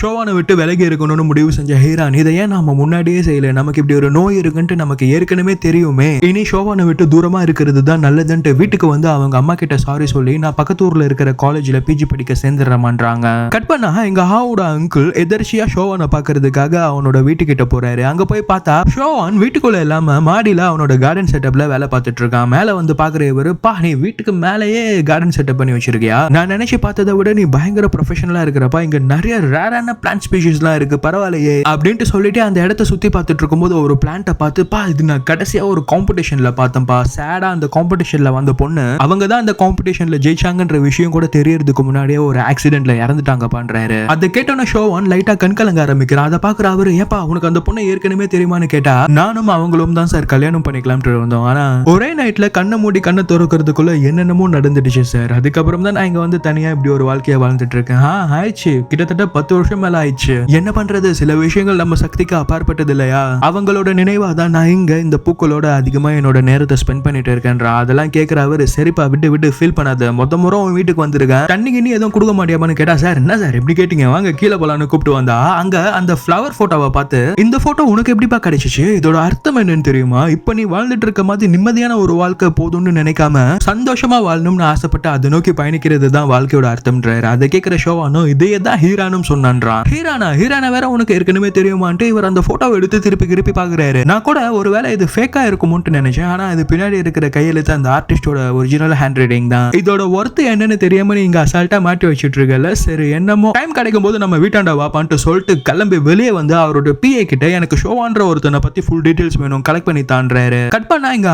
ஷோவானை விட்டு விலகி இருக்கணும்னு முடிவு செஞ்ச ஹீரான் இதை ஏன் நாம முன்னாடியே செய்யல, நமக்கு இப்படி ஒரு நோய் இருக்குன்ட்டு நமக்கு ஏற்கனவே தெரியுமே, இனி ஷோவானை விட்டு தூரமா இருக்கிறது தான் நல்லதுன்ட்டு வீட்டுக்கு வந்து அவங்க அம்மா கிட்ட சாரி சொல்லி நான் பக்கத்து ஊர்ல இருக்கிற காலேஜ்ல பிஜி படிக்க சேர்ந்துடுறமான்றாங்க. கட் பண்ணா எங்க ஹாவோட அங்கிள் எதர்ச்சியா ஷோவானை பாக்குறதுக்காக அவனோட வீட்டுக்கிட்ட போறாரு. அங்க போய் பார்த்தா ஷோவான் வீட்டுக்குள்ள இல்லாம மாடியில அவனோட கார்டன் செட்டப்ல வேலை பார்த்துட்டு இருக்கான். மேல வந்து பாக்குற இவரு, பா நீ வீட்டுக்கு மேலேயே கார்டன் செட்டப் பண்ணி வச்சிருக்கியா, நான் நினைச்சு பார்த்ததை விட நீ பயங்கர ப்ரொஃபஷனலா இருக்கிறப்பா, இங்க நிறைய ரேரான பிளான்ட் ஸ்பீஷிஸ்லாம் இருக்கு பரவாயில்லையே அப்படின்னு சொல்லிட்டு அந்த இடத்த சுத்தி பார்த்துட்டு இருக்கும்போது ஒரு பிளான்ட்டை பார்த்து, பா இது நான் கடைசியா ஒரு காம்படிஷன்ல பார்த்தேன்ப்பா, சேடா அந்த காம்படிஷன்ல வந்த பொண்ணு அவங்க தான் அந்த காம்படிஷன்ல ஜெயிச்சாங்கன்ற விஷயம் கூட தெரியறதுக்கு முன்னாடியே ஒரு ஆக்சிடென்ட்ல இறந்துட்டாங்க பண்றாரு. அதை கேட்டோன்னு ஷோவான் லைட்டா கண்கலங்க ஆரம்பிக்கிறான். அதை பாக்குற அவரு, ஏப்பா உனக்கு அந்த பொண்ணை ஏற்கனவே தெரியுமான்னு கேட்டா, நானும் அவங்களும் தான் சார் கல்யாணம் பண்ணிக்கலாம்னு வந்தோம், ஆனா ஒரே நைட்ல கண்ணை மூடி கண்ணை திறக்கிறதுக்குள்ள என்னென்னமோ நடந்துடுச்சு சார், அதுக்கப்புறம் தான் நான் இங்க வந்து தனியா இப்படி ஒரு வாழ்க்கையை வாழ்ந்துட்டு இருக்கேன். ஆயிடுச்சு கிட்டத்தட்ட 10 வருஷம் மேல ஆயிடுச்சு, என்ன பண்றது, சில விஷயங்கள் நம்ம சக்திக்கு அப்பாற்பட்டது இல்லையா, அவங்களோட நினைவா தான் நான் இங்க இந்த பூக்களோட அதிகமா என்னோட நேரத்தை ஸ்பெண்ட் பண்ணிட்டு இருக்கேன்றா. அதெல்லாம் கேட்கிற அவரு, சரிப்பா விட்டு விட்டு ஃபீல் பண்ணாத, மொத்த முறை உன் வீட்டுக்கு வந்திருக்கேன், தண்ணி கிண்ணி எதுவும் கொடுக்க மாட்டியாமான்னு கேட்டா, சார் என்ன சார் எப்படி கேட்டீங்க, வாங்க கீழே போலான்னு கூப்பிட்டு வந்தா அங்க அந்த ஃப்ளவர் போட்டோவை பார்த்து, இந்த போட்டோ உனக்கு எப்படிப்பா கிடைச்சிச்சு, இதோட அர்த்தம் என்னன்னு தெரியுமா, இப்ப நீ வாழ்ந்துட்டு இருக்க மாதிரி நிம்மதியான ஒரு வாழ்க்கை போதும்னு நினைக்காம சந்தோஷமா வாழணும்னு ஆசைப்பட்டு அதை நோக்கி பயணிக்கிறது தான் வாழ்க்கையோட அர்த்தம்ன்றாரு. அதை கேட்கிற ஷோவானும் இதையே தான் ஹீரானும் சொன்னான்றான். ஹீரானா வேற உனக்கு ஏற்கனவே தெரியுமான்ட்டு இவர் அந்த போட்டோவை எடுத்து திருப்பி திருப்பி பாக்குறாரு. நான் கூட ஒருவேளை இது ஃபேக்கா இருக்குமோன்னு நினைச்சேன், ஆனா இது பின்னாடி இருக்கிற கையெழுத்து அந்த ஆர்டிஸ்டோட ஒரிஜினல் ஹேண்ட் ரைட்டிங் தான், இதோட ஒர்த் என்னன்னு தெரியாம நீங்க அசால்ட்டா மாட்டி வச்சிட்டு இருக்கல, சரி என்னமோ டைம் கிடைக்கும் போது நம்ம வீட்டாண்ட வாப்பான்ட்டு சொல்லிட்டு கிளம்பி வெளியே வந்து அவரோட பிஏ கிட்ட எனக்கு ஷோவான்ற ஒருத்தனை பத்தி ஃபுல் டீடைல்ஸ் வேணும் கலெக்ட் பண்ணி தான்றாரு. கட் பண்ணா இங்க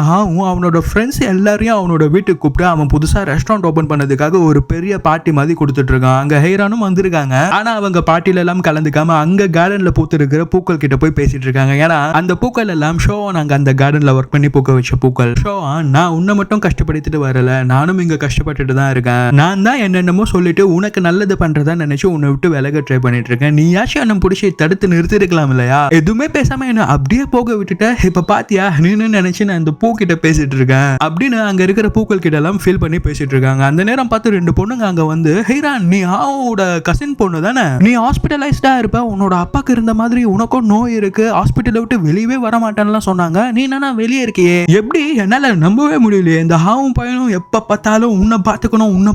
அவனோட ஃப்ரெண்ட்ஸ் எல்லாரையும் அவனோட வீட்டுக்கு கூப்பிட்டு அவன் புதுசா ரெஸ்டாரண்ட் ஓபன் பண்ணதுக்காக ஒரு பெரிய பார்ட்டி மாதிரி கொடுத்துட்டு இருக்கான். அங்க ஹீரானும் வந்திருக்காங்க, ஆனா அவங்க பார்ட்டில எல்லாம் கலந்துக்காம அங்க கார்டன்ல பூத்து இருக்கிற பூக்கள் கிட்ட போய் பேசிட்டு இருக்காங்க. ஏன்னா அந்த பூக்கள் எல்லாம் ஷோவான் அங்க அந்த கார்டன்ல ஒர்க் பண்ணி பூக்க வச்ச பூக்கள். ஷோவான், நான் உன்னை மட்டும் கஷ்டப்படுத்திட்டு வரல, நானும் இங்க கஷ்டப்பட்டுட்டு தான் இருக்கேன், நான் தான் என்னென்னமோ சொல்லிட்டு உனக்கு நல்லது பண்றதா நினைச்சு உன்னை விட்டு விலக ட்ரை பண்ணிட்டு இருக்கேன், நீயாச்சும் என்ன பிடிச்சி தடுத்து நிறுத்தி இருக்கலாம் இல்லையா, எதுவுமே பேசாம என்ன அப்படியே போக விட்டுட்ட, இப்ப பாத்தியா நீன்னு நினைச்சு நான் இந்த பூ கிட்ட பேசிட்டு இருக்கேன் அப்படின்னு அங்க இருக்கிற பூக்கள் கிட்ட எல்லாம் ஃபீல் பண்ணி பேசிட்டு இருக்காங்க. அந்த நேரம் பார்த்து 2 பொண்ணுங்க அங்க வந்து, ஹீரான் நீ ஆவோட கசின் பொண்ணு தானே, நீ ஹாஸ்பிட்டலைஸ்டா இருப்ப, உன்னோட அப்பாக்கு இருந்த மாதிரி உனக்கும் நோய் இருக்கு, ஹாஸ்பிட்டலை விட்டு வெளியவே வர மாட்டேன்னு சொன்னாங்க, நீ என்னன்னா வெளியே இருக்கியே, எப்படி என்னால நம்பவே முடியலையே, இந்த ஹாவும் பையனும் எப்ப பார்த்தாலும் உன்னை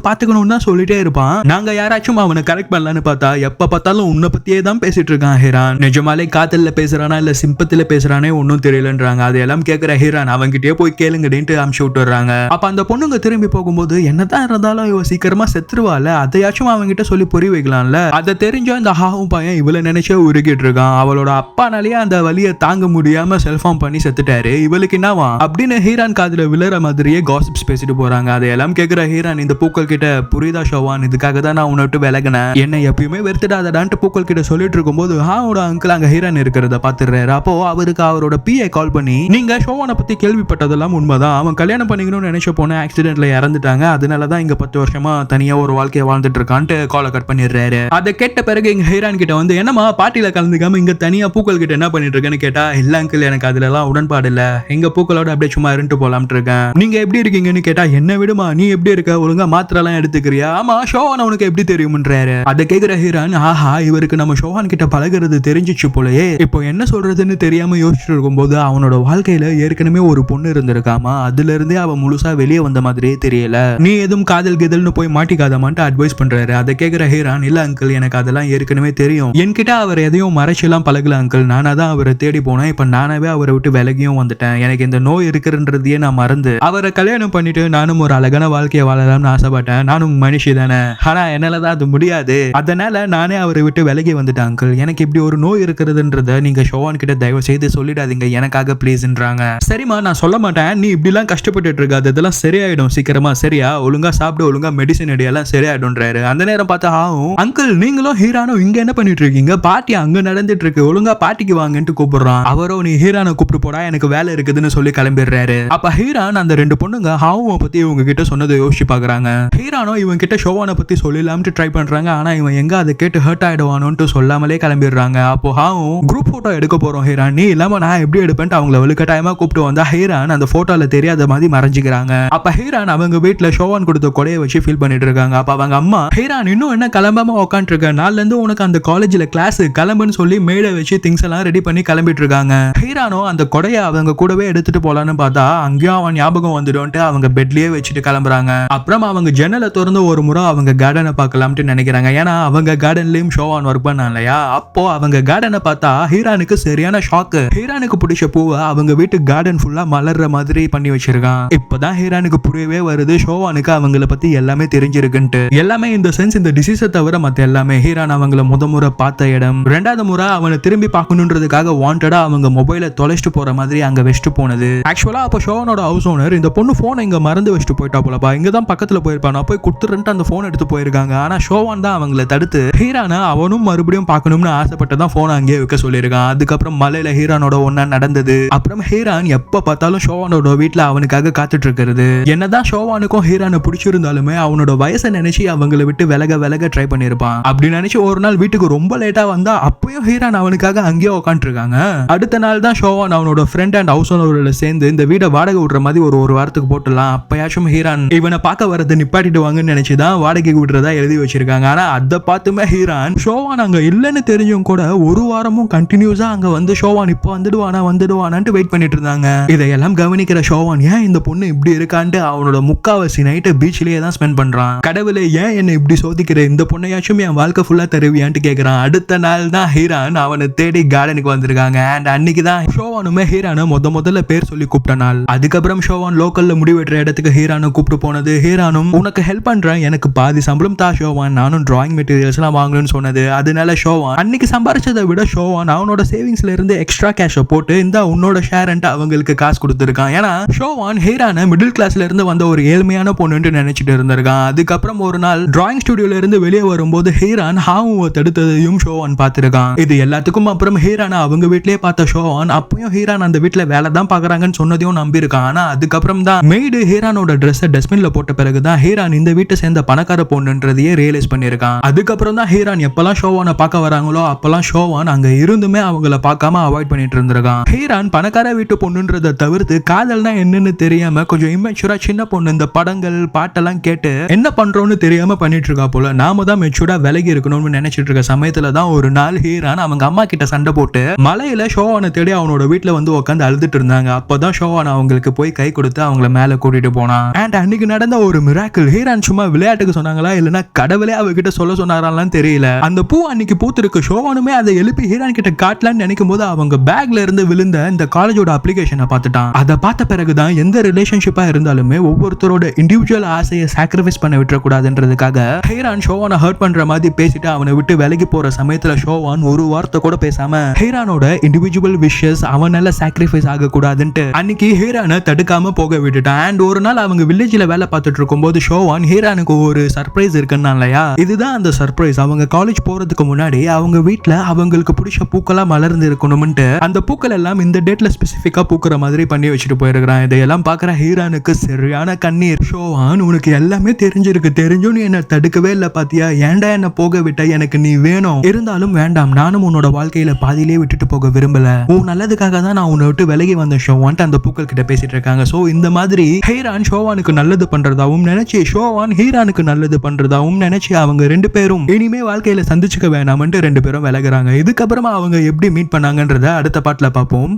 பாத்துக்கணும் தான் சொல்லிட்டே இருப்பான், நாங்க யாராச்சும் அவனை கரெக்ட் பண்ணலான்னு பார்த்தா எப்ப பார்த்தாலும் உன்னை பத்தியே தான் பேசிட்டு இருக்கான் ஹீரான், நிஜமாலே காதல்ல பேசுறானா இல்ல சிம்பத்தில பேசுறானே ஒன்னும் தெரியலன்றாங்க. அதையெல்லாம் கேட்கிற ஹீரான் அவங்கிட்டே போய் கேளுங்கடின்ட்டு அமுச்சு விட்டுறாங்க. அப்ப அந்த பொண்ணுங்க திரும்பி போகும்போது, என்னதான் இருந்தாலும் இவ சீக்கிரமா செத்துருவாள், அதையாச்சும் அவங்கிட்ட சொல்லி புரிய வைக்கலாம்ல, அதை தெரிஞ்ச இந்த ஹாவும் பையன் இவளை நினைச்சே உருகிட்டு இருக்கான், அவளோட அப்பானாலேயே அந்த வலியை தாங்க முடியாம செல்ஃபார்ம் பண்ணி செத்துட்டாரு, இவளுக்கு என்னவா அப்படின்னு ஹீரான் காதுல விழுற மாதிரியே காசிப்ஸ் பேசிட்டு போறாங்க. அதையெல்லாம் கேட்கிற ஹீரான் இந்த பூக்கள் கிட்ட, புரியுதா ஷோவான், இதுக்காக தான் நான் உன்னை விட்டு விலகினேன், என்ன எப்பயுமே வெறுத்துடாதடான்ட்டு பூக்கள் கிட்ட சொல்லிட்டு இருக்கும்போது ஹாவோட அங்கிள் அங்க ஹீரான் இருக்கிறத பாத்துறாரு. அப்போ அவருக்கு அவரோட பிஏ கால் பண்ணி, நீங்க ஷோவானை பத்தி கேள்விப்பட்டதெல்லாம் உண்மைதான், அவன் கல்யாணம் பண்ணிக்கணும்னு நினைச்ச போன ஆக்சிடென்ட்ல இறந்துட்டாங்க, அதனாலதான் இங்க 10 வருஷமா தனியா ஒரு வாழ்க்கையை வாழ்ந்துட்டு இருக்கான்ட்டு காலை கட் பண்ணிடுறாரு. அதை கேட்ட பிறகு இங்க ஹீரான் கிட்ட வந்து, என்னமா பார்ட்டியில கலந்துக்காம இங்க தனியா பூக்கள் கிட்ட என்ன பண்ணிட்டு இருக்கேன்னு கேட்டா, இல்ல அங்கிள் எனக்கு அதுல எல்லாம் உடன்பாடு இல்ல, எங்க பூக்களோட அப்படியே சும்மா இருந்துட்டு போலாம்னு இருக்கேன், நீங்க எப்படி இருக்கீங்கன்னு கேட்டா, என்ன விடுமா நீ எப்படி இருக்க, ஒழுங்கா மாத்திரை எல்லாம் எடுத்துக்கிறியா, ஆமா ஷோவான் உனக்கு எப்படி தெரியும்ன்றாரு. அதை கேட்கிற ஹீரான், ஆஹா இவருக்கு நம்ம ஷோவான் கிட்ட பழகிறது தெரிஞ்சிச்சு போலயே, இப்போ என்ன சொல்றதுன்னு தெரியாம யோசிச்சுட்டு இருக்கும்போது அவனோட வாழ்க்கையில ஏற்கனவே ஒரு பொண்ணு இருந்திருக்காமா, அதுல இருந்தே அவன் முழுசா வெளியே வந்த மாதிரியே தெரியல, நீ எதுவும் காதல் கெதல்னு போய் மாட்டிக்காதமான்ட்டு அட்வைஸ் பண்றாரு. அதை கேட்கிற ஹீரான், இல்ல அங்கிள் எனக்கு அதெல்லாம் ஏற்கனவே தெரியும், என்கிட்ட அவர் எதையும் மறைச்செல்லாம் பழகல அங்கிள், நானா தான் அவரை தேடி போனேன், இப்ப நானாவே அவரை விட்டு விலகியும் வந்துட்டேன், எனக்கு இந்த நோய் இருக்குன்றதையே நான் மறந்து அவரை கல்யாணம் பண்ணிட்டு நானும் ஒரு அழகான வாழ்க்கையை வாழலாம்னு ஆசைப்பட்டேன், நானும் மனுஷி தானே, ஆனா என்னாலதான் அது முடியாது, அதனால நானே அவரை விட்டு விலகி வந்துட்டேன் அங்கிள், எனக்கு இப்படி ஒரு நோய் இருக்கிறதுன்றத நீங்க ஷோவான் கிட்ட தயவு செய்து சொல்லிடாதீங்க எனக்காக ப்ளீஸ்ன்றாங்க. சரிம்மா நான் சொல்ல மாட்டேன், நீ இப்படிலாம் கஷ்டப்பட்டு இருக்காது, இதெல்லாம் சரியாயிடும் சீக்கிரமா, சரியா ஒழுங்கா சாப்பிடு, ஒழுங்கா மெடிசன் எல்லாம் சரியாயிடும்ன்றாரு. அந்த நேரம் பார்த்தா ஆகும், அங்கிள் நீங்களும் ஹீரானும் இங்க என்ன பண்ணிட்டு இருக்கீங்க, பார்ட்டி அங்க நடந்துட்டு இருக்கு, ஒழுங்கா பார்ட்டிக்கு வாங்கன்ட்டு கூப்பிடுறான். அவரோ நீ ஹீரானை கூப்பிட்டு போடா எனக்கு வேலை இருக்குதுன்னு சொல்லி கிளம்பிடுறாரு. அப்ப ஹீரான் அந்த 2 பொண்ணுங்க ஹாவை பத்தி இவங்க கிட்ட சொன்னதை யோசிச்சு பாக்குறாங்க. ஹீரானோ இவங்க கிட்ட ஷோவானை பத்தி சொல்லலாம்னு ட்ரை பண்றாங்க, ஆனா இவன் எங்க அதை கேட்டு ஹர்ட் ஆயிடுவானோன்ட்டு சொல்லாமலே கிளம்பிடுறாங்க. அப்போ ஹாவும் குரூப் போட்டோ எடுக்க போறோம் ஹீரான், நீ இல்லாம நான் எப்படி எடுப்பேன்ட்டு அவங்கள வலுக்கட்டாயமா கூப்பிட்டு வந்தா ஹீரான் அந்த போட்டோல தெரியாத மாதிரி மறைஞ்சிக்கிறாங்க. அப்ப ஹீரான் அவங்க வீட்டுல ஷோவான் கொடுத்த கொடையை வச்சு ஃபீல் பண்ணிட்டு இருக்காங்க. அப்ப அவங்க அம்மா, ஹீரான் இன்னும் என்ன கிளம்பாம உட்காந்துட்டு இருக்க, நாள்ல இருந்து உனக்கு அந்த காலேஜ்ல கிளாஸ் கிளம்புன்னு சொல்லி மேடை வச்சு திங்ஸ் எல்லாம் ரெடி பண்ணி கிளம்பிட்டு இருக்காங்க. ஹீரானோ அந்த கொடையை அவங்க கூடவே எடுத்துட்டு போலான்னு பார்த்தா அங்கேயும் அவன் ஞாபகம் வந்துடும்ட்டு அவங்க பெட்லயே வச்சுட்டு கிளம்புறாங்க. அப்புறம் அவங்க ஜன்னலை திறந்து ஒரு முறை அவங்க கார்டனை பார்க்கலாம்னு நினைக்கிறாங்க. ஏன்னா அவங்க கார்டன்லயும் ஷோவான் ஒர்க் பண்ணா இல்லையா, அப்போ அவங்க கார்டனை பார்த்தா ஹீரானுக்கு சரியான ஷாக்கு. ஹீரானுக்கு பிடிச்ச பூவை அவங்க வீட்டு கார்டன் ஃபுல்லா மலர்ற மாதிரி பண்ணி வச்சிருக்கான். இப்பதான் ஹீரானுக்கு புரியவே வருது ஷோவானுக்கு அவங்கள பத்தி எல்லாமே தெரிஞ்சிருக்குன்ட்டு. எல்லாமே இந்த சென்ஸ் இந்த டிசீஸை தவிர மத்த எல்லாமே ஹீரான் அவங்கள முறை பார்த்த இடம், ரெண்டாவது முறை அவனை திரும்பி பார்க்கணுன்றதுக்காக வாண்டடா அவங்க மொபைலை தொலைச்சிட்டு போற மாதிரி அங்க வச்சுட்டு போனது. ஆக்சுவலா அப்ப ஷோவனோட ஹவுஸ் ஓனர் இந்த பொண்ணு போனை இங்க மறந்து வச்சுட்டு போயிட்டா போலப்பா, இங்கதான் பக்கத்துல போயிருப்பான், நான் போய் கொடுத்துருன்ட்டு அந்த போன் எடுத்து போயிருக்காங்க. ஆனா ஷோவான் தான் அவங்களை தடுத்து ஹீரான அவனும் மறுபடியும் பார்க்கணும்னு ஆசைப்பட்டதான் போனை அங்கேயே வைக்க சொல்லியிருக்கான். அதுக்கப்புறம் மலையில ஹீரானோட ஒன்னா நடந்தது. அப்புறம் ஹீரான் எப்ப பார்த்தாலும் ஷோவானோட வீட்டுல அவனுக்காக காத்துட்டு இருக்கிறது. என்னதான் ஷோவானுக்கும் ஹீரானை பிடிச்சிருந்தாலுமே அவனோட வயசை நினைச்சு அவங்களை விட்டு விலக ட்ரை பண்ணிருப்பான். அப்படி நினைச்சு ஒரு நாள் வீட்டுக்கு ரொம்ப லேட்டா வந்தா அப்பயும் ஹீரான் அவனுக்காக அங்கேயே உட்காந்துட்டு இருக்காங்க. அடுத்த நாள் தான் ஷோவான் அவனோட ஃப்ரெண்ட் அண்ட் ஹவுஸ் ஓனரோட சேர்ந்து இந்த வீடை வாடகை விடுற மாதிரி ஒரு வாரத்துக்கு போட்டுலாம். அப்பயாச்சும் ஹீரான் இவனை பார்க்க வரது நிப்பாட்டிடுவாங்கன்னு நினைச்சுதான் வாடகைக்கு விடுறதா எழுதி வச்சிருக்காங்க. ஆனா அதை பார்த்துமே ஹீரான் ஷோவான் அங்க இல்லைன்னு தெரிஞ்சும் கூட ஒரு வாரமும் கண்டினியூஸா அங்க வந்து ஷோவான் இப்போ வந்துடுவானான்ட்டு வெயிட் பண்ணிட்டு இருந்தாங்க. இதையெல்லாம் கவனிக்கிற ஷோவான் ஏன் இந்த பொண்ணு இப்படி இருக்கான்ட்டு அவனோட முக்காவாசி நைட்டு பீச்லயே தான் ஸ்பெண்ட் பண்றான். கடவுளே ஏன் என்ன இப்படி சோதிக்கிற, இந்த பொண்ணையாச்சும் என் வாழ்க்கை ஃபுல்லா தருவியான்ட்டு கேட்கறான். அடுத்த நாள் தான் ஹீரான் அவனை தேடி கார்டனுக்கு வந்திருக்காங்க. அண்ட் அன்னைக்கு தான் ஷோவானுமே ஹீரானை முதல்ல பேர் சொல்லி கூப்பிட்ட நாள். அதுக்கப்புறம் ஷோவான் லோக்கல்ல முடிவெட்டுற இடத்துக்கு ஹீரானை கூப்பிட்டு போனது. ஹீரானும் உனக்கு ஹெல்ப் பண்றேன், எனக்கு பாதி சம்பளம் தான் ஷோவான், நானும் டிராயிங் மெட்டீரியல்ஸ் எல்லாம் வாங்கணும்னு சொன்னது. அதனால ஷோவான் அன்னைக்கு சம்பாரிச்சதை விட ஷோவான் அவனோட சேவிங்ஸ்ல இருந்து எக்ஸ்ட்ரா கேஷை போட்டு இந்த உன்னோட ஷேர்ன்ட்டு அவங்களுக்கு காசு கொடுத்துருக்கான். ஏன்னா ஷோவான் ஹீரானை மிடில் கிளாஸ்ல இருந்து வந்த ஒரு ஏழ்மையான பொண்ணுன்னு நினைச்சிட்டு இருந்திருக்கான். அதுக்கப்புறம் ஒரு நாள் டிராயிங் ஸ்டுடியோல இருந்து வெளியே வரும்போது ஹீரான் ஹாவுவை தடுத்ததையும் ஷோவான் பார்த்திருக்கான். இது எல்லாத்துக்கும் அப்புறம் ஹீரானை அவங்க வீட்லயே பார்த்த ஷோவான் அப்பயும் ஹீரான் அந்த வீட்டுல வேலை தான் பாக்குறாங்கன்னு சொன்னதையும் நம்பியிருக்கான். ஆனா அதுக்கப்புறம் தான் மெய்டு ஹீரானோட ட்ரெஸ்ஸை டஸ்ட்பின்ல போட்ட பிறகுதான் ஹீரான் இந்த வீட்டை சேர்ந்த பணக்கார பொண்ணுன்றதையே ரியலைஸ் பண்ணிருக்கான். அதுக்கப்புறம் தான் ஹீரான் எப்பெல்லாம் ஷோவானை பார்க்க வராங்களோ அப்பெல்லாம் ஷோவான் அங்க இருந்துமே அவங்கள பார்க்காம அவாய்ட் பண்ணிட்டு இருந்திருக்கான். ஹீரான் பணக்கார வீட்டு பொண்ணுன்றதை தவிர்த்து காதல்னா என்னன்னு தெரியாம கொஞ்சம் இம்மெச்சூரா சின்ன பொண்ணு இந்த படங்கள் பாட்டெல்லாம் கேட்டு என்ன பண்றோம்னு தெரியாம பண்ணிட்டு இருக்கா போல. நாம தான் மெச்சூரா விலகி இருக்கணும்னு நினைச்சிட்டு இருக்க சமயத்துல தான் ஒரு நாள் ஹீரான் அவங்க அம்மா கிட்ட சண்டை போட்டு மலையில ஷோவானை தேடி அவனோட வீட்டுல வந்து உட்காந்து அழுதுட்டு இருந்தாங்க. அப்பதான் ஷோவான் அவங்களுக்கு போய் கை கொடுத்து அவங்கள மேல கூட்டிட்டு போனான். அண்ட் அன்னைக்கு நடந்த ஒரு மிராக்கிள். ஹீரான் சும்மா விளையாட்டுக்கு சொன்னாங்களா இல்லைன்னா கடவுளே அவகிட்ட சொல்ல சொன்னாரான்னு தெரியல. அந்த பூ அன்னைக்கு பூத்திருக்கு. ஷோவானுமே அதை எழுப்பி ஹீரான் கிட்ட காட்டலான்னு நினைக்கும் போது அவங்க பேக்ல இருந்து விழுந்த இந்த காலேஜோட அப்ளிகேஷனை பார்த்துட்டான். அதை பார்த்த பிறகுதான் எந்த ரிலேஷன்ஷிப்பா இருந்தாலுமே ஒவ்வொருத்தரோட இண்டிவிஜுவல் ஆசையை சாக்ரிஃபைஸ் பண்ண விட்டுறக்கூடாதுன்றதுக்காக ஹீரான் ஷோவானை ஹர்ட் பண்ற மாதிரி பேசிட்டு அவனை விட்டு விலகி போற சமயத்துல ஷோவான் ஒரு வார்த்தை கூட பேசாம ஹீரானோட இண்டிவிஜுவல் விஷஸ் அவனால சாக்ரிஃபைஸ் ஆக கூடாதுன்ட்டு அன்னைக்கு ஹீரானை தடுக்காம போக விட்டுட்டான். அண்ட் ஒரு நாள் அவங்க வில்லேஜ்ல வேலை பார்த்துட்டு இருக்கும்போது ஷோவான் ஹீரானுக்கு ஒரு சர்ப்ரைஸ் இருக்குன்னா இல்லையா, இதுதான் அந்த சர்ப்ரைஸ். அவங்க காலேஜ் போறதுக்கு முன்னாடி அவங்க வீட்டுல அவங்களுக்கு பிடிச்ச பூக்களா மலர்ந்து இருக்கணும்ட்டு அந்த பூக்கள் எல்லாம் இந்த டேட்ல ஸ்பெசிபிக்கா பூக்குற மாதிரி பண்ணி வச்சுட்டு போயிருக்கான். இதையெல்லாம் பாக்குற ஹீரானுக்கு சரியான கண்ணீர். ஷோவான் உனக்கு எல்லாமே தெரிஞ்சிருக்கு, தெரிஞ்சும் நீ என்ன தடுக்கவே இல்லை பாத்தியா, ஏன்டா என்ன போக விட்ட, எனக்கு நீ வேணும், இருந்தாலும் வேண்டாம், நானும் உன்னோட வாழ்க்கையில பாதியிலே விட்டுட்டு போக விரும்பல, உன் நல்லதுக்காக தான் நான் உன்னை விட்டு விலகி வந்த ஷோவான்ட்டு அந்த பூக்கள் கிட்ட பேசிட்டு இருக்காங்க. சோ இந்த மாதிரி ஹீரான் ஷோவானுக்கு நல்லது பண்றதாவும் நினைச்சு ஷோவான் ஹீரானுக்கு நல்லது பண்றதாவும் நினைச்சு அவங்க ரெண்டு பேரும் இனிமே வாழ்க்கையில சந்திச்சுக்க வேணாம்னு ரெண்டு பேரும் விலகுறாங்க. இதுக்கப்புறமா அவங்க எப்படி மீட் பண்ணாங்கன்றத அடுத்த பாட்டுல பார்ப்போம்.